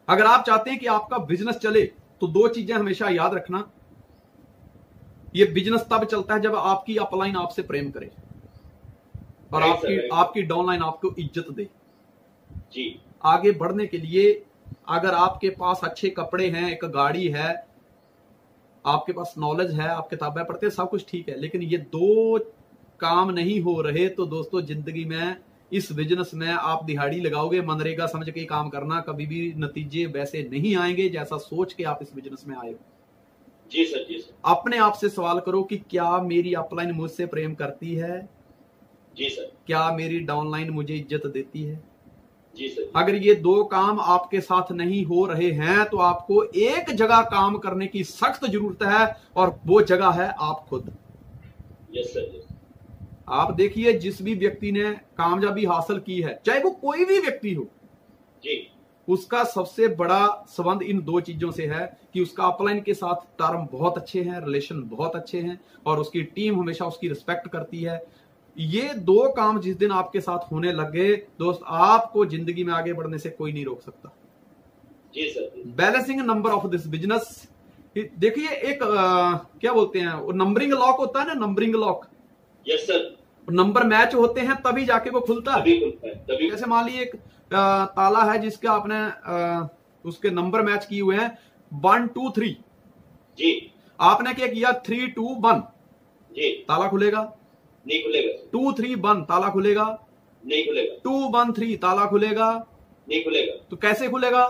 अगर आप चाहते हैं कि आपका बिजनेस चले तो दो चीजें हमेशा याद रखना। ये बिजनेस तब चलता है जब आपकी अपलाइन आपसे प्रेम करे और आपकी डाउनलाइन आपको इज्जत दे जी। आगे बढ़ने के लिए अगर आपके पास अच्छे कपड़े हैं, एक गाड़ी है, आपके पास नॉलेज है, आप किताबें पढ़ते हैं, सब कुछ ठीक है, लेकिन ये दो काम नहीं हो रहे तो दोस्तों जिंदगी में, इस बिजनेस में आप दिहाड़ी लगाओगे, मनरेगा समझ के काम करना, कभी भी नतीजे वैसे नहीं आएंगे जैसा सोच के आप इस बिजनेस में आए हो। जी सर, जी सर। अपने आप से सवाल करो कि क्या मेरी अपलाइन मुझसे प्रेम करती है? जी सर। क्या मेरी डाउनलाइन मुझे इज्जत देती है? जी सर। अगर ये दो काम आपके साथ नहीं हो रहे हैं तो आपको एक जगह काम करने की सख्त जरूरत है और वो जगह है आप खुद। Yes sir, yes. आप देखिए जिस भी व्यक्ति ने कामयाबी हासिल की है, चाहे वो कोई भी व्यक्ति हो जी, उसका सबसे बड़ा संबंध इन दो चीजों से है कि उसका अपलाइन के साथ टर्म बहुत अच्छे हैं, रिलेशन बहुत अच्छे हैं और उसकी टीम हमेशा उसकी रिस्पेक्ट करती है। ये दो काम जिस दिन आपके साथ होने लगे दोस्त, आपको जिंदगी में आगे बढ़ने से कोई नहीं रोक सकता। जी sir. Balancing number of this business, देखिए एक क्या बोलते हैं वो नंबरिंग लॉक होता है ना, numbering lock. Yes sir. Number match होते हैं तभी जाके वो खुलता है। तभी। जैसे मान लीजिए एक ताला है जिसका आपने उसके नंबर मैच किए हुए हैं 1 2 3 जी। आपने क्या किया 3 2 1 जी, ताला खुलेगा? नहीं खुलेगा। 2 3 1 ताला खुलेगा? नहीं खुलेगा। 2 1 3 ताला खुलेगा? नहीं खुलेगा। तो कैसे खुलेगा?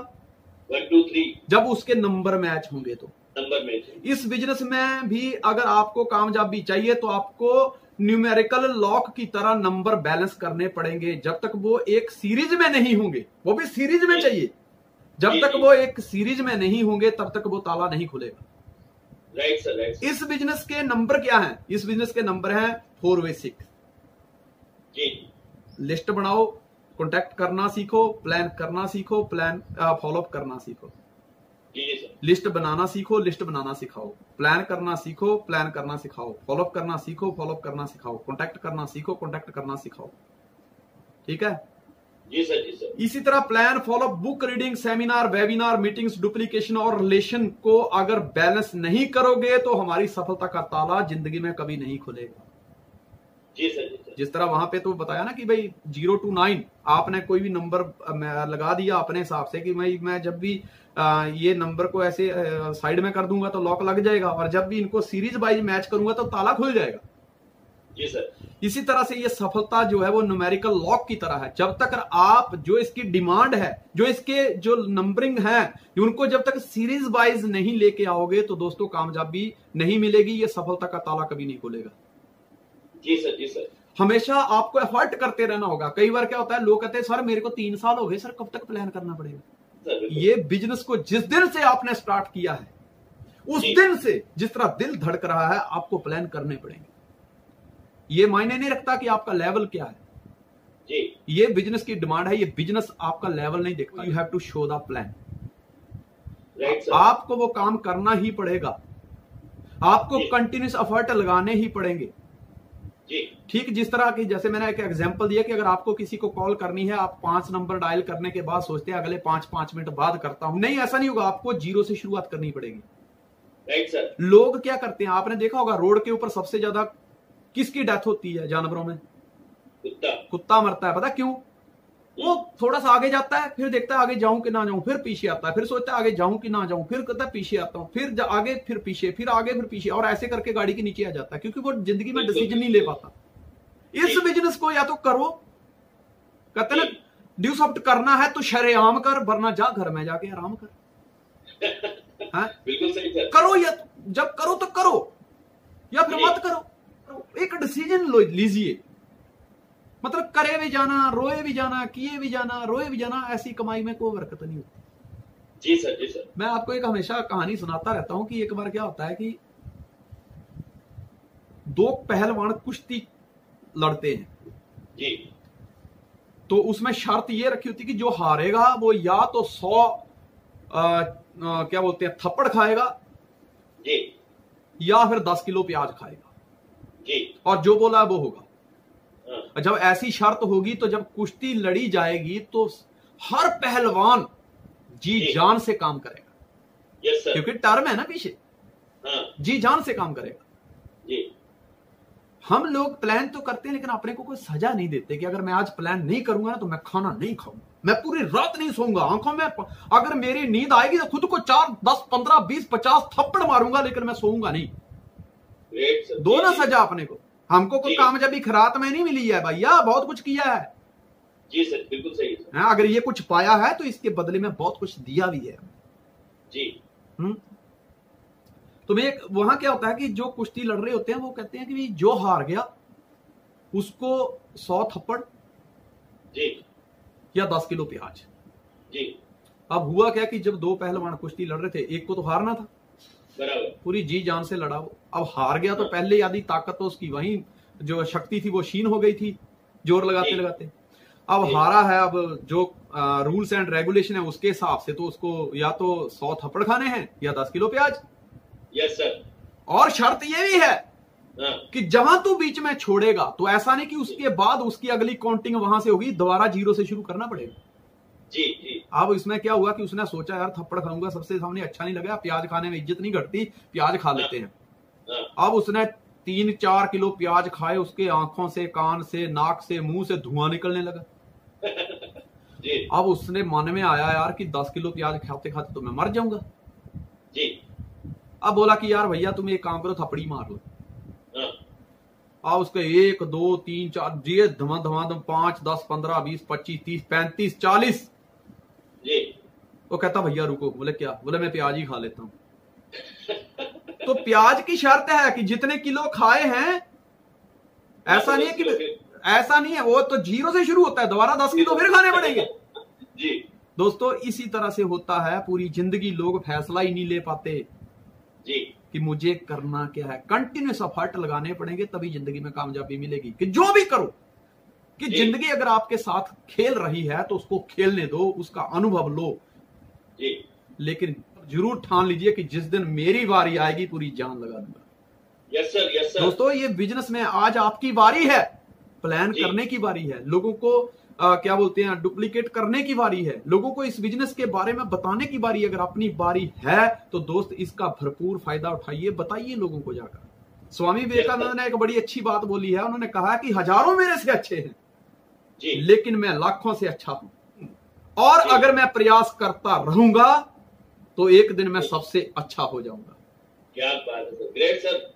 1 2 3 जब उसके नंबर मैच होंगे तो। Number match. इस बिजनेस में भी अगर आपको कामयाबी चाहिए तो आपको न्यूमेरिकल लॉक की तरह नंबर बैलेंस करने पड़ेंगे। जब तक वो एक सीरीज में नहीं होंगे, वो भी सीरीज में चाहिए, जब तक वो एक सीरीज में नहीं होंगे तब तक वो ताला नहीं खुलेगा। Right sir, right. इस बिजनेस के नंबर क्या हैं? इस बिजनेस के नंबर हैं 4 वे 6 जी। लिस्ट बनाओ, कॉन्टैक्ट करना सीखो, प्लान करना सीखो, प्लान फॉलोअप करना सीखो। जी सर। लिस्ट बनाना सीखो, लिस्ट बनाना सिखाओ, प्लान करना सीखो, प्लान करना सिखाओ, फॉलोअप करना सीखो, फॉलोअप करना सिखाओ, कॉन्टैक्ट करना सीखो, कॉन्टैक्ट करना सिखाओ। ठीक है जी सर, जी सर। इसी तरह plan, follow up, book reading, seminar, webinar, meetings, duplication और रिलेशन को अगर बैलेंस नहीं करोगे तो हमारी सफलता का ताला जिंदगी में कभी नहीं खुलेगा। जी सर, जी सर। जिस तरह वहां पे तो बताया ना कि भाई 0 to 9 आपने कोई भी नंबर लगा दिया अपने हिसाब से कि मैं जब भी ये नंबर को ऐसे साइड में कर दूंगा तो लॉक लग जाएगा और जब भी इनको सीरीज वाइज मैच करूंगा तो ताला खुल जाएगा। जी सर। इसी तरह से ये सफलता जो है वो न्यूमेरिकल लॉक की तरह है। जब तक आप जो इसकी डिमांड है, जो इसके जो नंबरिंग है, उनको जब तक सीरीज वाइज नहीं लेके आओगे तो दोस्तों कामयाबी नहीं मिलेगी, ये सफलता का ताला कभी नहीं खुलेगा। जी सर, जी सर। हमेशा आपको एफर्ट करते रहना होगा। कई बार क्या होता है, लोग कहते हैं सर मेरे को 3 साल हो गए, सर कब तक प्लान करना पड़ेगा? ये बिजनेस को जिस दिन से आपने स्टार्ट किया है उस दिन से जिस तरह दिल धड़क रहा है आपको प्लान करने पड़ेंगे। ये मायने नहीं रखता कि आपका लेवल क्या है जी। ये बिजनेस की डिमांड है, ये बिजनेस आपका लेवल नहीं देखता। You have to show the plan. आपको वो काम करना ही पड़ेगा, आपको कंटिन्यूस एफर्ट लगाने ही पड़ेंगे। ठीक जिस तरह की, जैसे मैंने एक एग्जांपल दिया कि अगर आपको किसी को कॉल करनी है, आप 5 नंबर डायल करने के बाद सोचते हैं अगले 5 मिनट बाद करता हूं, नहीं ऐसा नहीं होगा, आपको 0 से शुरुआत करनी पड़ेगी। Right sir. लोग क्या करते हैं, आपने देखा होगा रोड के ऊपर सबसे ज्यादा किसकी डेथ होती है जानवरों में? कुत्ता मरता है। पता क्यों? वो थोड़ा सा आगे जाता है, फिर देखता है आगे जाऊं कि ना जाऊं, फिर पीछे आता है, फिर सोचता है आगे जाऊं कि ना जाऊं, फिर कहता है पीछे आता हूं, फिर आगे, फिर पीछे, फिर आगे, फिर पीछे, और ऐसे करके गाड़ी के नीचे आ जाता है क्योंकि वो जिंदगी में डिसीजन नहीं ले पाता। इस बिजनेस को या तो करो, कहते ना ड्यू सॉफ्ट करना है तो शरेआम कर, वरना जा घर में जाके आराम कर। बिल्कुल सही सर। करो, या जब करो तो करो या फिर मत करो, एक डिसीजन लीजिए। मतलब करे भी जाना, रोए भी जाना, किए भी जाना, रोए भी जाना, ऐसी कमाई में कोई बरकत नहीं होती। जी सर, जी सर। मैं आपको एक हमेशा कहानी सुनाता रहता हूं कि एक बार क्या होता है कि 2 पहलवान कुश्ती लड़ते हैं जी। तो उसमें शर्त ये रखी होती कि जो हारेगा वो या तो 100 क्या बोलते हैं थप्पड़ खाएगा जी, या फिर 10 किलो प्याज खाएगा जी, और जो बोला वो होगा। जब ऐसी शर्त होगी तो जब कुश्ती लड़ी जाएगी तो हर पहलवान जी जान से काम करेगा। Yes sir. क्योंकि टर्म है ना पीछे। हाँ। जी जान से काम करेगा। जी। हम लोग प्लान तो करते हैं लेकिन अपने को कोई सजा नहीं देते कि अगर मैं आज प्लान नहीं करूंगा ना तो मैं खाना नहीं खाऊंगा, मैं पूरी रात नहीं सोऊंगा, आंखों में अगर मेरी नींद आएगी तो खुद को 4, 10, 15, 20, 50 थप्पड़ मारूंगा लेकिन मैं सोऊंगा नहीं। दो ना सजा अपने को। हमको कोई कामयाबी खरात में नहीं मिली है भैया, बहुत कुछ किया है। जी सर, बिल्कुल सही है। अगर ये कुछ पाया है तो इसके बदले में बहुत कुछ दिया भी है। जी। तो वहां क्या होता है कि जो कुश्ती लड़ रहे होते हैं वो कहते हैं कि जो हार गया उसको 100 थप्पड़ जी या 10 किलो प्याज जी। अब हुआ क्या कि जब दो पहलवान कुश्ती लड़ रहे थे, एक को तो हारना था, बराबर, पूरी जी जान से लड़ा वो। अब हार गया तो पहले आधी ताकत तो उसकी वहीं जो शक्ति थी वो क्षीण हो गई थी जोर लगाते लगाते। अब हारा है, अब जो रूल्स एंड रेगुलेशन है उसके हिसाब से तो उसको या तो 100 थप्पड़ खाने हैं या 10 किलो प्याज। Yes sir. और शर्त ये भी है कि जहां तू बीच में छोड़ेगा तो ऐसा नहीं कि उसके बाद उसकी अगली काउंटिंग वहां से होगी, दोबारा 0 से शुरू करना पड़ेगा। जी जी। अब इसमें क्या हुआ कि उसने सोचा यार थप्पड़ खाऊंगा सबसे सामने अच्छा नहीं लगा, प्याज खाने में इज्जत नहीं घटती, प्याज खा लेते हैं। अब उसने 3-4 किलो प्याज खाए, उसके आंखों से, कान से, नाक से, मुंह से धुआं निकलने लगा। जी। अब उसने मन में आया यार कि 10 किलो प्याज खाते खाते तो मैं मर जाऊंगा। जी। अब बोला कि यार भैया तुम एक काम करो, थपड़ी मार लो। अब उसके 1, 2, 3, 4 जी धमाधम 5, 10, 15, 20, 25, 30, 35, 40 जी। वो कहता भैया रुको। बोले क्या? बोले मैं प्याज ही खा लेता हूं। तो प्याज की शर्त है कि जितने किलो खाए हैं, ऐसा नहीं है कि ऐसा नहीं है, वो तो 0 से शुरू होता है, दोबारा 10 किलो फिर खाने पड़ेंगे। जी दोस्तों इसी तरह से होता है पूरी जिंदगी, लोग फैसला ही नहीं ले पाते जी कि मुझे करना क्या है। कंटिन्यूस एफर्ट लगाने पड़ेंगे तभी जिंदगी में कामयाबी मिलेगी। कि जो भी करो, कि जिंदगी अगर आपके साथ खेल रही है तो उसको खेलने दो, उसका अनुभव लो जी। लेकिन जरूर ठान लीजिए कि जिस दिन मेरी बारी आएगी पूरी जान लगा दूंगा। Yes sir, yes sir. दोस्तों ये बिजनेस में आज आपकी बारी है, प्लान करने की बारी है, लोगों को क्या बोलते हैं डुप्लीकेट करने की बारी है, लोगों को इस बिजनेस के बारे में बताने की बारी। अगर अपनी बारी है तो दोस्त इसका भरपूर फायदा उठाइए, बताइए लोगों को जाकर। स्वामी विवेकानंद ने एक बड़ी अच्छी बात बोली है, उन्होंने कहा कि हजारों मेरे से अच्छे हैं जी, लेकिन मैं लाखों से अच्छा हूं, और अगर मैं प्रयास करता रहूंगा तो एक दिन मैं सबसे अच्छा हो जाऊंगा। क्या बात है सर, ग्रेट सर।